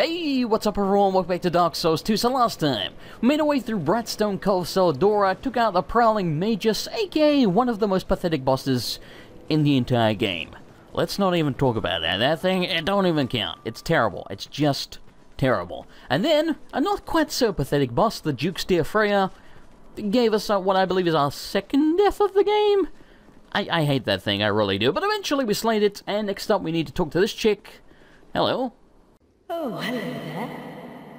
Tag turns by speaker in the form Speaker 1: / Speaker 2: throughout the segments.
Speaker 1: Hey, what's up everyone, welcome back to Dark Souls 2. So last time, we made our way through Bradstone Copse, took out the Prowling Magus, aka one of the most pathetic bosses in the entire game. Let's not even talk about that. That thing, it don't even count. It's terrible. It's just terrible. And then, a not quite so pathetic boss, the Duke's Dear Freya, gave us what I believe is our second death of the game. I hate that thing, I really do. But eventually we slayed it, and next up we need to talk to this chick. Hello.
Speaker 2: Oh, hello there.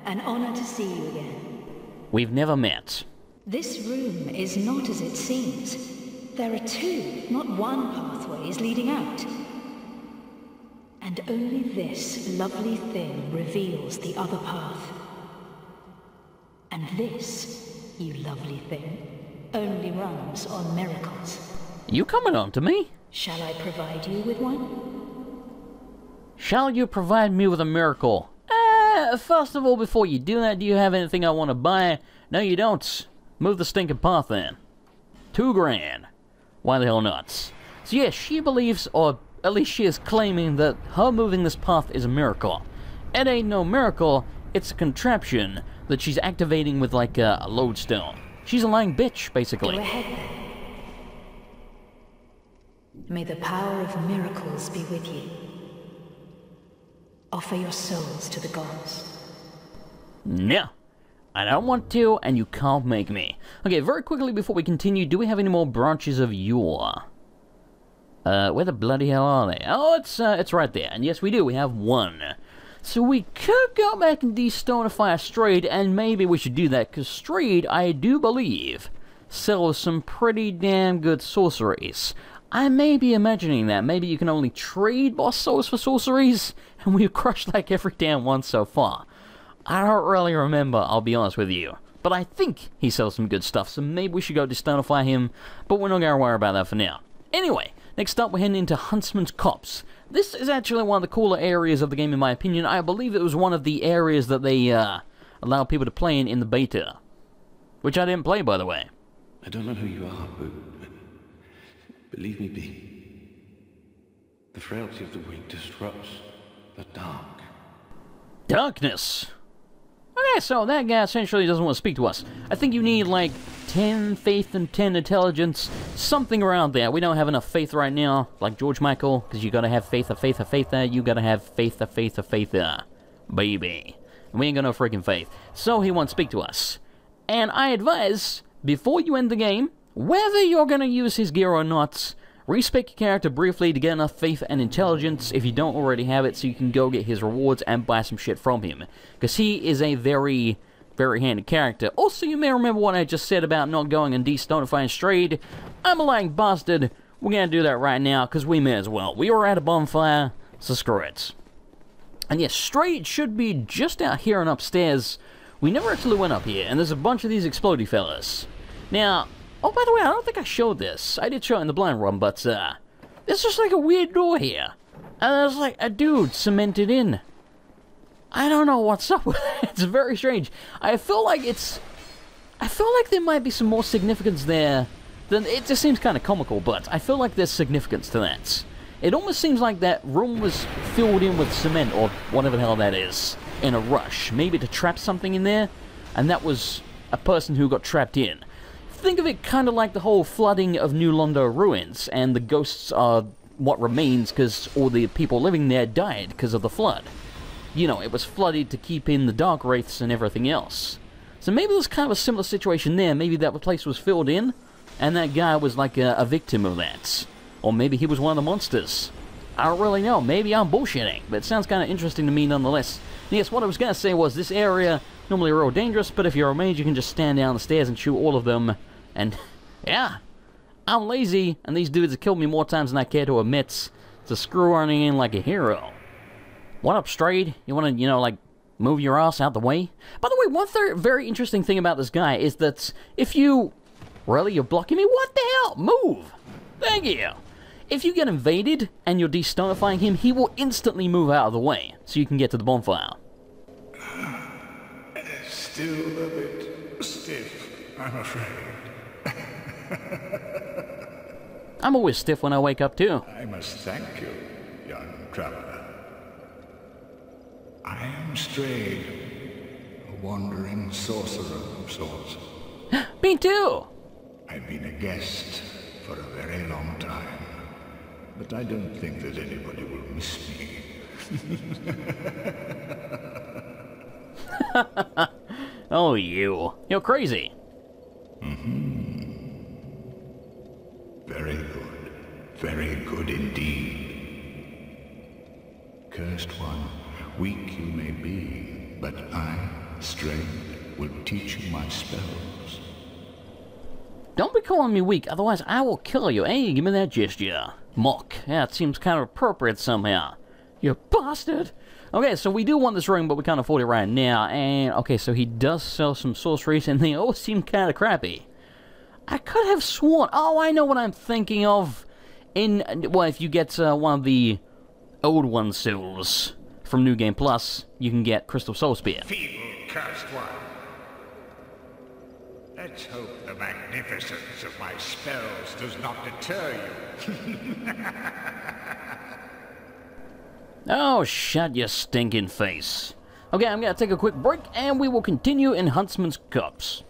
Speaker 2: An honor to see you again.
Speaker 1: We've never met.
Speaker 2: This room is not as it seems. There are two, not one pathways leading out. And only this lovely thing reveals the other path. And this, you lovely thing, only runs on miracles.
Speaker 1: You coming on to me?
Speaker 2: Shall I provide you with one?
Speaker 1: Shall you provide me with a miracle? First of all, before you do that, do you have anything I want to buy? No, you don't. Move the stinking path then. $2 grand. Why the hell not? So yes, she believes, or at least she is claiming, that her moving this path is a miracle. It ain't no miracle, it's a contraption that she's activating with like a lodestone. She's a lying bitch, basically.
Speaker 2: Go ahead then. May the power of miracles be with you. Offer your souls to the gods.
Speaker 1: No, I don't want to, and you can't make me. Okay, very quickly before we continue, do we have any more branches of yore? Where the bloody hell are they? Oh, it's right there. And yes, we do. We have one. So we could go back and destonify a Strayed, and maybe we should do that, because Strayed, I do believe, sells some pretty damn good sorceries. I may be imagining that. Maybe you can only trade boss souls for sorceries, and we've crushed like every damn one so far. I don't really remember, I'll be honest with you. But I think he sells some good stuff, so maybe we should go destonify him, but we're not going to worry about that for now. Anyway, next up we're heading into Huntsman's Copse. This is actually one of the cooler areas of the game in my opinion. I believe it was one of the areas that they allowed people to play in the beta. Which I didn't play, by the way.
Speaker 3: I don't know who you are, but believe me, B. The frailty of the weak disrupts the dark.
Speaker 1: Darkness! Okay, so that guy essentially doesn't want to speak to us. I think you need like 10 faith and 10 intelligence, something around there. We don't have enough faith right now, like George Michael, because you gotta have faith there. You gotta have faith there. Baby. And we ain't got no freaking faith. So he won't speak to us. And I advise, before you end the game, whether you're gonna use his gear or not, respec your character briefly to get enough faith and intelligence if you don't already have it, so you can go get his rewards and buy some shit from him. Because he is a very, very handy character. Also, you may remember what I just said about not going and destonifying Strayed. I'm a lying bastard. We're gonna do that right now, because we may as well. We were at a bonfire, so screw it. And yes, Strayed should be just out here and upstairs. We never actually went up here, and there's a bunch of these explodey fellas. Now, oh, by the way, I don't think I showed this. I did show it in the blind run, but, there's just like a weird door here. And there's like a dude cemented in. I don't know what's up with it. It's very strange. I feel like there might be some more significance there. It just seems kind of comical, but I feel like there's significance to that. It almost seems like that room was filled in with cement, or whatever the hell that is, in a rush. Maybe to trap something in there, and that was a person who got trapped in. Think of it kind of like the whole flooding of New Londo ruins, and the ghosts are what remains because all the people living there died because of the flood. You know, it was flooded to keep in the dark wraiths and everything else. So maybe there's kind of a similar situation there. Maybe that place was filled in, and that guy was like a victim of that. Or maybe he was one of the monsters. I don't really know. Maybe I'm bullshitting, but it sounds kind of interesting to me nonetheless. And yes, what I was going to say was this area, normally real dangerous, but if you're a mage, you can just stand down the stairs and shoot all of them. And, yeah, I'm lazy, and these dudes have killed me more times than I care to admit, so screw running in like a hero. What up, Strayed? You want to, you know, like, move your ass out the way? By the way, one very interesting thing about this guy is that if you... Really, you're blocking me? What the hell? Move! Thank you! If you get invaded, and you're destonifying him, he will instantly move out of the way, so you can get to the bonfire.
Speaker 4: Still a bit stiff, I'm afraid.
Speaker 1: I'm always stiff when I wake up, too.
Speaker 4: I must thank you, young traveler. I am I'm strayed, a wandering sorcerer of sorts.
Speaker 1: Me too!
Speaker 4: I've been a guest for a very long time, but I don't think that anybody will miss me.
Speaker 1: Oh, you. You're crazy.
Speaker 4: Very good. Very good indeed. Cursed one, weak you may be, but I, strayed, will teach you my spells.
Speaker 1: Don't be calling me weak, otherwise I will kill you. Hey, give me that gesture. Mock. Yeah, it seems kind of appropriate somehow. You bastard! Okay, so we do want this ring, but we can't afford it right now. And, okay, so he does sell some sorceries, and they all seem kind of crappy. I could have sworn... Oh, I know what I'm thinking of. Well, if you get one of the old one souls from New Game Plus, you can get Crystal Soul Spear.
Speaker 4: Feeble, cursed one. Let's hope the magnificence of my spells does not deter you.
Speaker 1: Oh, shut your stinking face. Okay, I'm gonna take a quick break, and we will continue in Huntsman's Copse.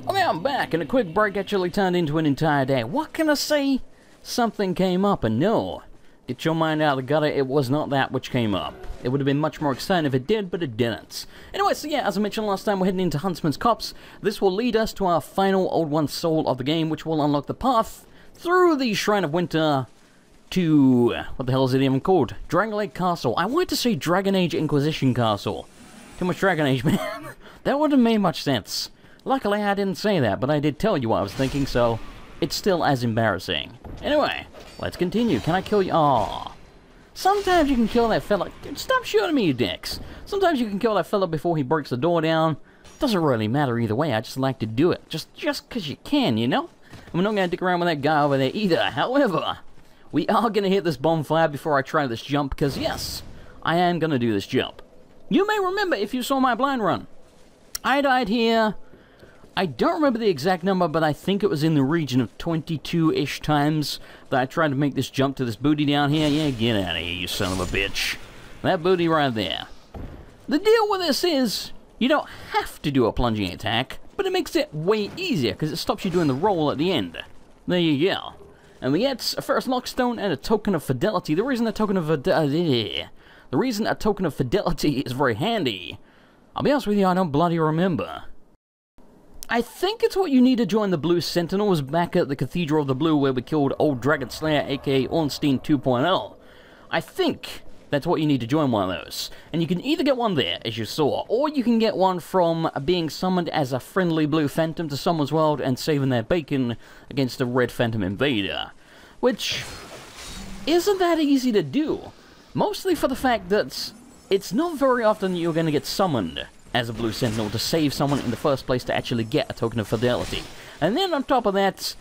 Speaker 1: Okay, I'm back, and a quick break actually turned into an entire day. What can I say? Something came up, and no. Get your mind out of the gutter, it was not that which came up. It would have been much more exciting if it did, but it didn't. Anyway, so yeah, as I mentioned last time, we're heading into Huntsman's Copse. This will lead us to our final Old One Soul of the game, which will unlock the path through the Shrine of Winter to... what the hell is it even called? Dragon Lake Castle. I wanted to say Dragon Age Inquisition Castle. Too much Dragon Age, man. That wouldn't have made much sense. Luckily, I didn't say that, but I did tell you what I was thinking, so it's still as embarrassing. Anyway, let's continue. Can I kill you? Aww. Sometimes you can kill that fella. Dude, stop shooting me, you dicks. Sometimes you can kill that fella before he breaks the door down. Doesn't really matter either way. I just like to do it. Just because you can, you know? I'm not going to dick around with that guy over there either. However, we are going to hit this bonfire before I try this jump, because yes, I am going to do this jump. You may remember if you saw my blind run. I died here. I don't remember the exact number, but I think it was in the region of 22-ish times that I tried to make this jump to this booty down here. Yeah, get out of here, you son of a bitch. That booty right there. The deal with this is, you don't have to do a plunging attack, but it makes it way easier, because it stops you doing the roll at the end. There you go. And we get a first lockstone and a token of fidelity. The reason a token of fidelity is very handy, I'll be honest with you, I don't bloody remember. I think it's what you need to join the Blue Sentinels back at the Cathedral of the Blue where we killed Old Dragon Slayer, aka Ornstein 2.0. I think that's what you need to join one of those. And you can either get one there, as you saw, or you can get one from being summoned as a friendly blue phantom to someone's world and saving their bacon against a red phantom invader. Which isn't that easy to do. Mostly for the fact that it's not very often you're going to get summoned as a blue sentinel to save someone in the first place to actually get a token of fidelity. And then on top of that,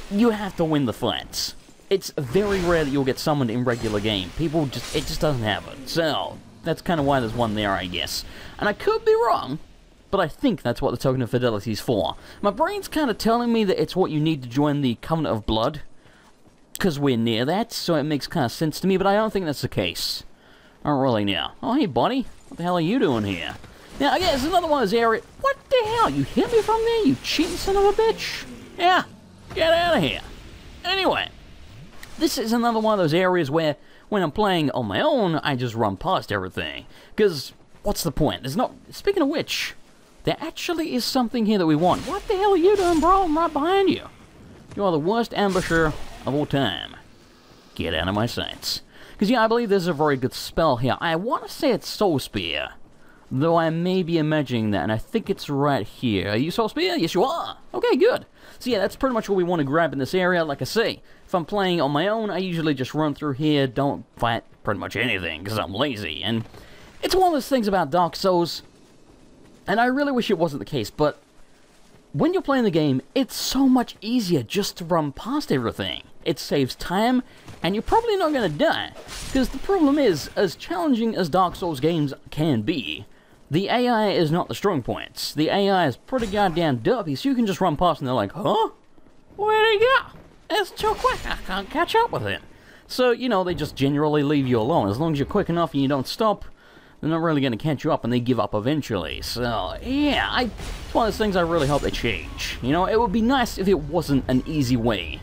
Speaker 1: you have to win the fights. It's very rare that you'll get summoned in regular game. It just doesn't happen. So, that's kind of why there's one there, I guess. And I could be wrong, but I think that's what the token of fidelity is for. My brain's kind of telling me that it's what you need to join the Covenant of Blood, because we're near that, so it makes kind of sense to me, but I don't think that's the case. I don't really know. Oh, hey, buddy. What the hell are you doing here? Now, I guess another one of those areas... What the hell? You hit me from there, you cheating son of a bitch? Yeah, get out of here. Anyway, this is another one of those areas where, when I'm playing on my own, I just run past everything. Because, what's the point? There's not... Speaking of which, there actually is something here that we want. What the hell are you doing, bro? I'm right behind you. You are the worst ambusher of all time. Get out of my sights. Because, yeah, I believe there's a very good spell here. I want to say it's Soul Spear, though I may be imagining that, and I think it's right here. Are you Soul Spear? Yes, you are. Okay, good. So, yeah, that's pretty much what we want to grab in this area. Like I say, if I'm playing on my own, I usually just run through here, don't fight pretty much anything, because I'm lazy. And it's one of those things about Dark Souls, and I really wish it wasn't the case, but when you're playing the game, it's so much easier just to run past everything. It saves time, and you're probably not going to die. Because the problem is, as challenging as Dark Souls games can be, the AI is not the strong points. The AI is pretty goddamn derpy, so you can just run past and they're like, huh? Where'd he go? It's too quick, I can't catch up with him. So, you know, they just generally leave you alone. As long as you're quick enough and you don't stop, they're not really going to catch you up, and they give up eventually. So, yeah, it's one of those things I really hope they change. You know, it would be nice if it wasn't an easy way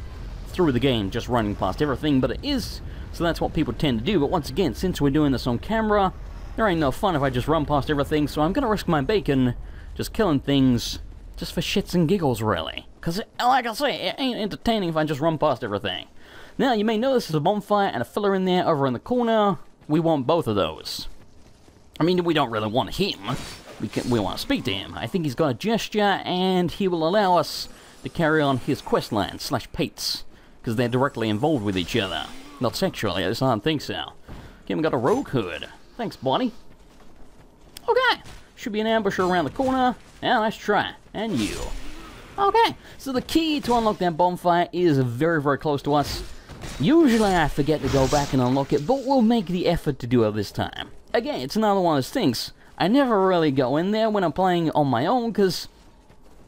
Speaker 1: through the game, just running past everything, but it is, so that's what people tend to do. But once again, since we're doing this on camera, there ain't no fun if I just run past everything, so I'm going to risk my bacon just killing things just for shits and giggles, really. Because, like I say, it ain't entertaining if I just run past everything. Now, you may notice there's a bonfire and a filler in there over in the corner. We want both of those. I mean, we don't really want him. We want to speak to him. I think he's got a gesture, and he will allow us to carry on his questline / pates, because they're directly involved with each other. Not sexually, I just don't think so. Okay, we got a rogue hood. Thanks, buddy. Okay, should be an ambusher around the corner. Yeah, nice try. And you. Okay, so the key to unlock that bonfire is very, very close to us. Usually I forget to go back and unlock it, but we'll make the effort to do it this time. Again, it's another one of those things. I never really go in there when I'm playing on my own, because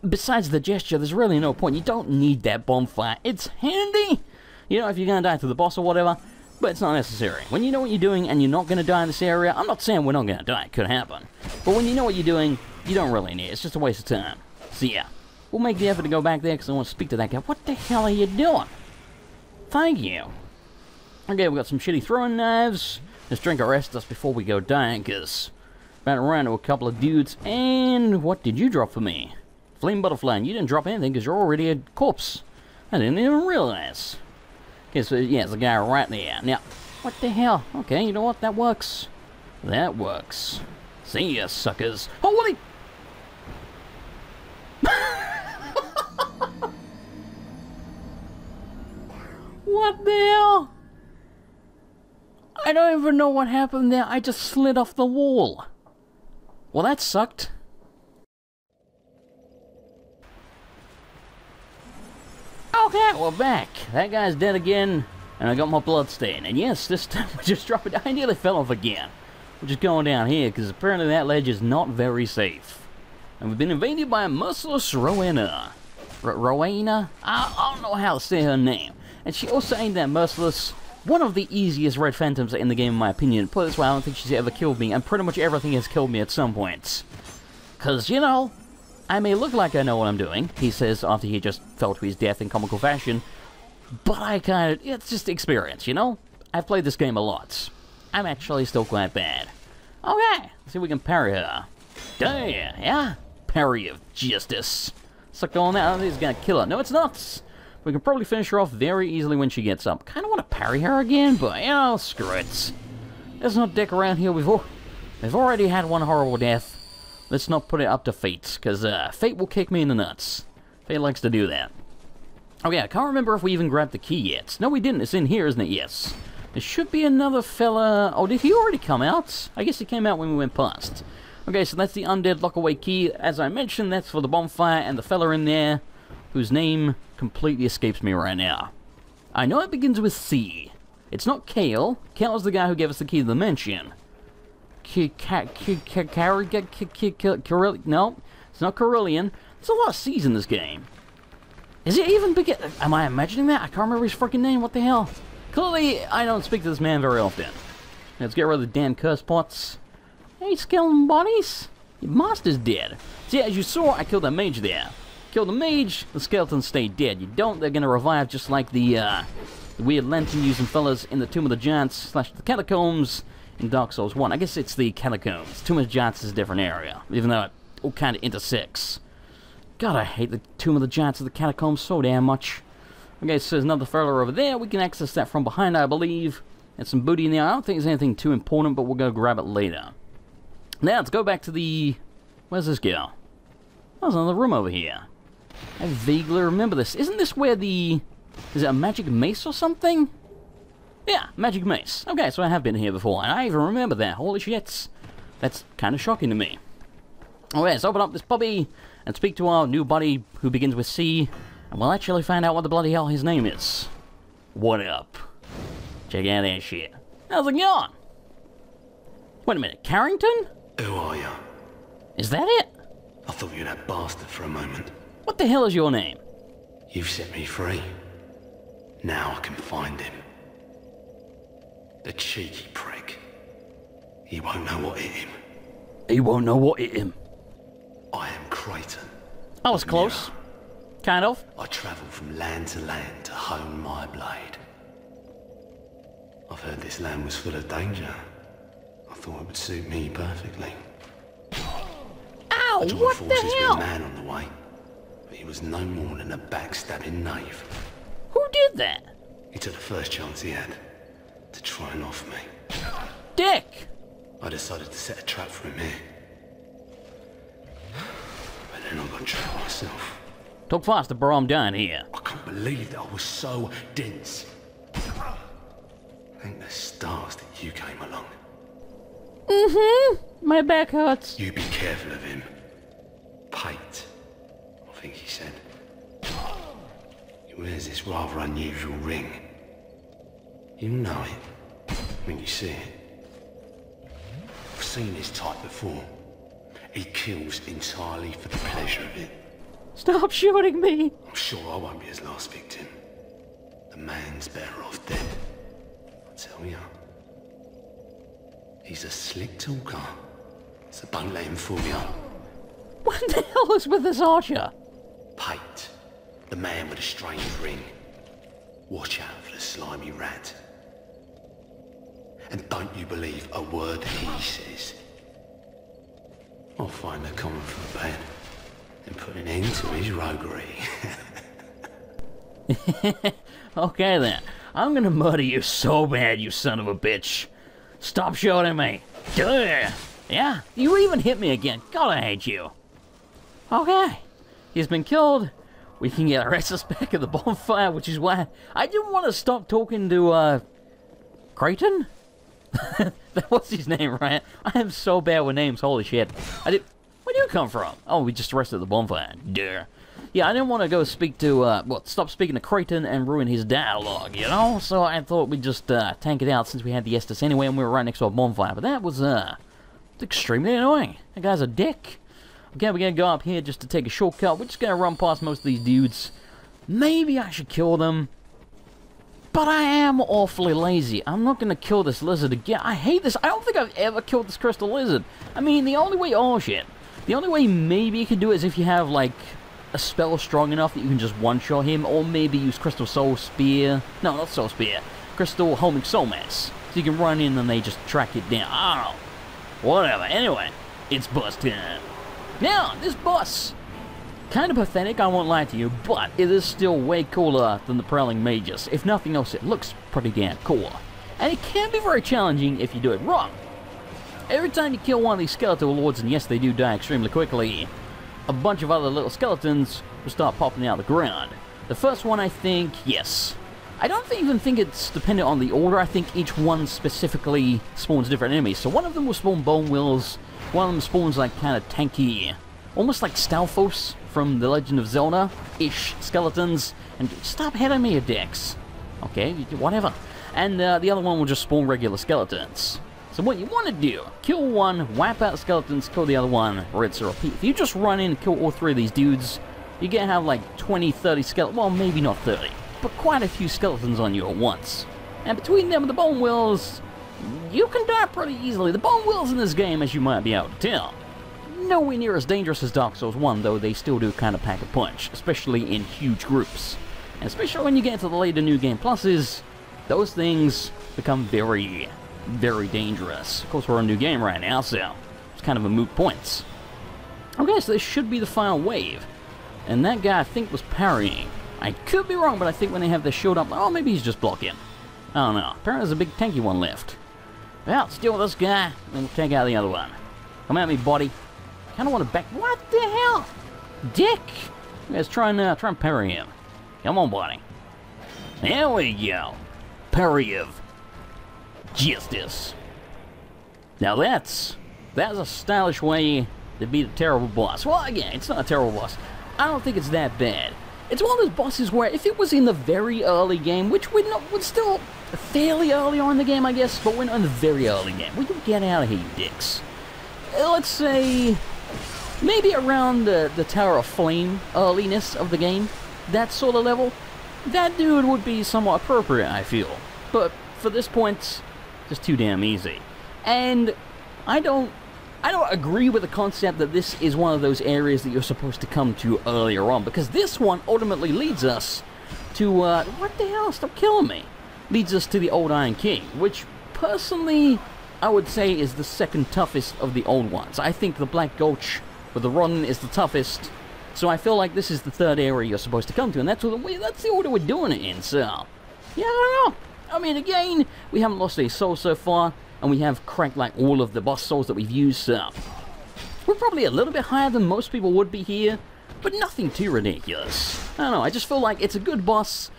Speaker 1: besides the gesture, there's really no point. You don't need that bonfire. It's handy, you know, if you're going to die to the boss or whatever, but it's not necessary. When you know what you're doing and you're not going to die in this area, I'm not saying we're not going to die, it could happen. But when you know what you're doing, you don't really need it. It's just a waste of time. So yeah, we'll make the effort to go back there because I want to speak to that guy. What the hell are you doing? Thank you. Okay, we got some shitty throwing knives. Let's drink our rest just before we go dying, because about to run into a couple of dudes. And what did you drop for me? Flame butterfly, and you didn't drop anything because you're already a corpse. I didn't even realize. Okay, so yeah, there's a guy right there. Now, what the hell? Okay, you know what? That works. That works. See ya, suckers. Holy! What the hell? I don't even know what happened there. I just slid off the wall. Well, that sucked. Okay, we're back. That guy's dead again, and I got my blood stain. And yes, this time we just dropped it. I nearly fell off again. We're just going down here, because apparently that ledge is not very safe. And we've been invaded by a merciless Rowena. Rowena? I don't know how to say her name. And she also ain't that merciless. One of the easiest red phantoms in the game, in my opinion. Put it this way, I don't think she's ever killed me, and pretty much everything has killed me at some points. Because, you know, I may look like I know what I'm doing, he says after he just fell to his death in comical fashion, but I kind of, it's just experience, you know? I've played this game a lot. I'm actually still quite bad. Okay, let's see if we can parry her. Damn, yeah? Parry of justice. Suck on that, I think it's gonna kill her. No, it's not! We can probably finish her off very easily when she gets up. Kinda wanna parry her again, but, you know, screw it. There's no dick around here, we've already had one horrible death. Let's not put it up to fate, because fate will kick me in the nuts. Fate likes to do that. Okay, I can't remember if we even grabbed the key yet. No, we didn't. It's in here, isn't it? Yes. There should be another fella... Oh, did he already come out? I guess he came out when we went past. Okay, so that's the undead lockaway key. As I mentioned, that's for the bonfire and the fella in there, whose name completely escapes me right now. I know it begins with C. It's not Kale. Kale is the guy who gave us the key to the mansion. No, it's not Carillion. There's a lot of C's in this game. Is it even begin? Am I imagining that? I can't remember his freaking name. What the hell? Clearly, I don't speak to this man very often. Let's get rid of the damn curse pots. Hey, skeleton bodies. Your master's dead. See, as you saw, I killed that mage there. Kill the mage, the skeletons stay dead. You don't, they're gonna revive just like the weird lantern-using fellas in the Tomb of the Giants / the Catacombs in Dark Souls 1. I guess it's the Catacombs. Tomb of the Giants is a different area, even though it all kind of intersects. God, I hate the Tomb of the Giants and the Catacombs so damn much. Okay, so there's another fella over there. We can access that from behind, I believe. And some booty in there. I don't think there's anything too important, but we'll go grab it later. Now, let's go back to the... Where's this go? There's another room over here. I vaguely remember this. Isn't this where the... Is it a magic mace or something? Yeah, magic mace. Okay, so I have been here before, and I even remember that. Holy shit. That's kind of shocking to me. Okay, let's open up this puppy and speak to our new buddy who begins with C, and we'll actually find out what the bloody hell his name is. What up? Check out that shit. How's it going? Wait a minute, Carrington?
Speaker 3: Who are you?
Speaker 1: Is that it?
Speaker 3: I thought you were that bastard for a moment.
Speaker 1: What the hell is your name?
Speaker 3: You've set me free. Now I can find him. The cheeky prick. He won't know what hit him.
Speaker 1: He won't know what hit him.
Speaker 3: I am Creighton.
Speaker 1: I was close. Kind of.
Speaker 3: I travel from land to hone my blade. I've heard this land was full of danger. I thought it would suit me perfectly.
Speaker 1: Ow,
Speaker 3: I joined
Speaker 1: what
Speaker 3: forces
Speaker 1: the
Speaker 3: with
Speaker 1: hell?
Speaker 3: a man on the way, but he was no more than a backstabbing knave.
Speaker 1: Who did that?
Speaker 3: He took the first chance he had to try and off me.
Speaker 1: Dick!
Speaker 3: I decided to set a trap for him here. But then I got in trouble myself.
Speaker 1: Talk faster, bro, I'm down here.
Speaker 3: I can't believe that I was so dense. Thank the stars that you came along.
Speaker 1: My back hurts.
Speaker 3: You be careful of him. Pate, I think he said. He wears this rather unusual ring. You'll know it when you see it. I've seen this type before. He kills entirely for the pleasure of it.
Speaker 1: Stop shooting me.
Speaker 3: I'm sure I won't be his last victim. The man's better off dead. I tell ya. He's a slick talker, so don't let him fool you.
Speaker 1: What the hell is with this archer?
Speaker 3: Pate, the man with a strange ring. Watch out for the slimy rat. And don't you believe a word he says. I'll find a common for bed and put an end to his roguery.
Speaker 1: Okay then. I'm gonna murder you so bad, you son of a bitch. Stop shooting me. Duh. Yeah, you even hit me again. God, I hate you. Okay. He's been killed. We can get our asses back at the bonfire, which is why I didn't want to stop talking to, Creighton? That was his name, right? I am so bad with names, holy shit. Where'd you come from? Oh, we just arrested the bonfire. Duh. Yeah, I didn't want to go speak to, stop speaking to Creighton and ruin his dialogue, you know? So I thought we'd just, tank it out since we had the Estes anyway and we were right next to a bonfire. But that was, extremely annoying. That guy's a dick. Okay, we're gonna go up here just to take a shortcut. We're just gonna run past most of these dudes. Maybe I should kill them. But I am awfully lazy. I'm not gonna kill this lizard again. I hate this. I don't think I've ever killed this crystal lizard. I mean, the only way... Oh, shit. The only way maybe you can do it is if you have, like, a spell strong enough that you can just one-shot him, or maybe use Crystal Soul Spear. No, not Soul Spear. Crystal Homing Soul Mass. So you can run in and they just track it down. I don't know. Whatever. Anyway, it's boss time. Now, this boss, kind of pathetic, I won't lie to you, but it is still way cooler than the Prowling Mages. If nothing else, it looks pretty damn cool. And it can be very challenging if you do it wrong. Every time you kill one of these skeletal lords, and yes, they do die extremely quickly, a bunch of other little skeletons will start popping out of the ground. The first one, I think, yes. I don't even think it's dependent on the order. I think each one specifically spawns different enemies. So one of them will spawn Bone Wheels. One of them spawns like kind of tanky, almost like Stalfos from The Legend of Zelda-ish skeletons. And stop hitting me, you dicks. Okay, whatever. And the other one will just spawn regular skeletons. So what you want to do, kill one, wipe out skeletons, kill the other one, rinse or repeat. If you just run in and kill all three of these dudes, you're going to have like 20, 30 skeletons. Well, maybe not 30, but quite a few skeletons on you at once. And between them and the Bone Wheels, you can die pretty easily. The Bone Wheels in this game, as you might be able to tell, nowhere near as dangerous as Dark Souls 1, though they still do kind of pack a punch, especially in huge groups. And especially when you get into the later New Game Pluses, those things become very, very dangerous. Of course, we're on a new game right now, so it's kind of a moot point. Okay, so this should be the final wave. And that guy, I think, was parrying. I could be wrong, but I think when they have their shield up, oh, maybe he's just blocking. I don't know. Apparently there's a big tanky one left. Well, let's deal with this guy, and we'll take out the other one. Come at me, buddy. Kind of want to back... What the hell? Dick! Let's try and parry him. Come on, buddy. There we go. Parry of justice. Now that's a stylish way to beat a terrible boss. Well, again, it's not a terrible boss. I don't think it's that bad. It's one of those bosses where if it was in the very early game, which we're still fairly early on in the game, I guess, but we're not in the very early game. We can get out of here, you dicks. Let's say maybe around the Tower of Flame earliness of the game, that sort of level, that dude would be somewhat appropriate, I feel. But for this point, Just too damn easy. And I don't agree with the concept that this is one of those areas that you're supposed to come to earlier on, because this one ultimately leads us to, what the hell? Stop killing me. Leads us to the Old Iron King, which, personally, I would say is the second toughest of the old ones. I think the Black Gulch with the Rotten is the toughest, so I feel like this is the third area you're supposed to come to, and that's the order we're doing it in, so... yeah, I don't know. I mean, again, we haven't lost a soul so far, and we have cracked, like, all of the boss souls that we've used, so... we're probably a little bit higher than most people would be here, but nothing too ridiculous. I don't know, I just feel like it's a good boss,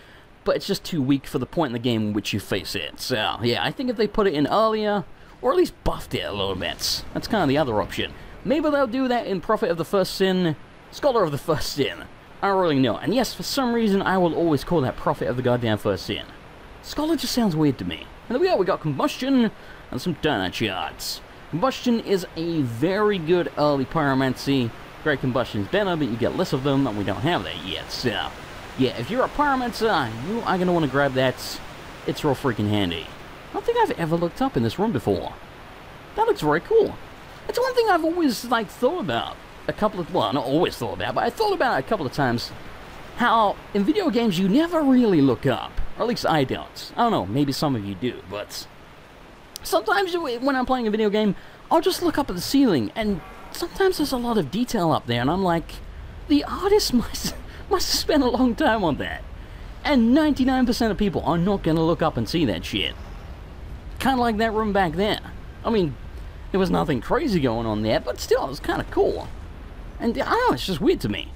Speaker 1: but it's just too weak for the point in the game in which you face it. So, yeah, I think if they put it in earlier, or at least buffed it a little bit, that's kind of the other option. Maybe they'll do that in Prophet of the First Sin, Scholar of the First Sin. I don't really know. And yes, for some reason, I will always call that Prophet of the goddamn First Sin. Scholar just sounds weird to me. And there we go, we got Combustion and some Donut Shards. Combustion is a very good early pyromancy. Great Combustion's better, but you get less of them, and we don't have that yet, so... yeah, if you're a pyromancer, you are going to want to grab that. It's real freaking handy. I don't think I've ever looked up in this room before. That looks very cool. It's one thing I've always, like, thought about a couple of... well, not always thought about, but I thought about it a couple of times. How, in video games, you never really look up. Or at least I don't. I don't know, maybe some of you do, but... sometimes when I'm playing a video game, I'll just look up at the ceiling, and sometimes there's a lot of detail up there, and I'm like, the artist must have spent a long time on that. And 99% of people are not going to look up and see that shit. Kind of like that room back there. I mean, there was nothing crazy going on there, but still, it was kind of cool. And I don't know, it's just weird to me.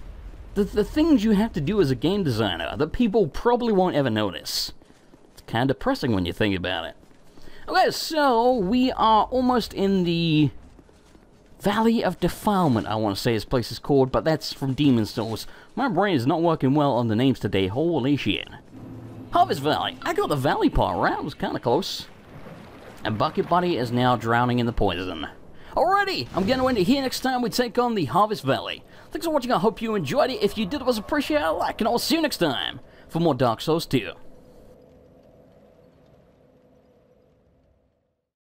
Speaker 1: The things you have to do as a game designer that people probably won't ever notice. It's kind of depressing when you think about it. Okay, so we are almost in the Valley of Defilement, I want to say this place is called, but that's from Demon Souls. My brain is not working well on the names today, holy shit. Harvest Valley. I got the valley part right, it was kind of close. And Bucket Buddy is now drowning in the poison. Alrighty, I'm going to end it here. Next time we take on the Harvest Valley. Thanks for watching, I hope you enjoyed it. If you did, it was appreciated, like, and I'll see you next time for more Dark Souls 2.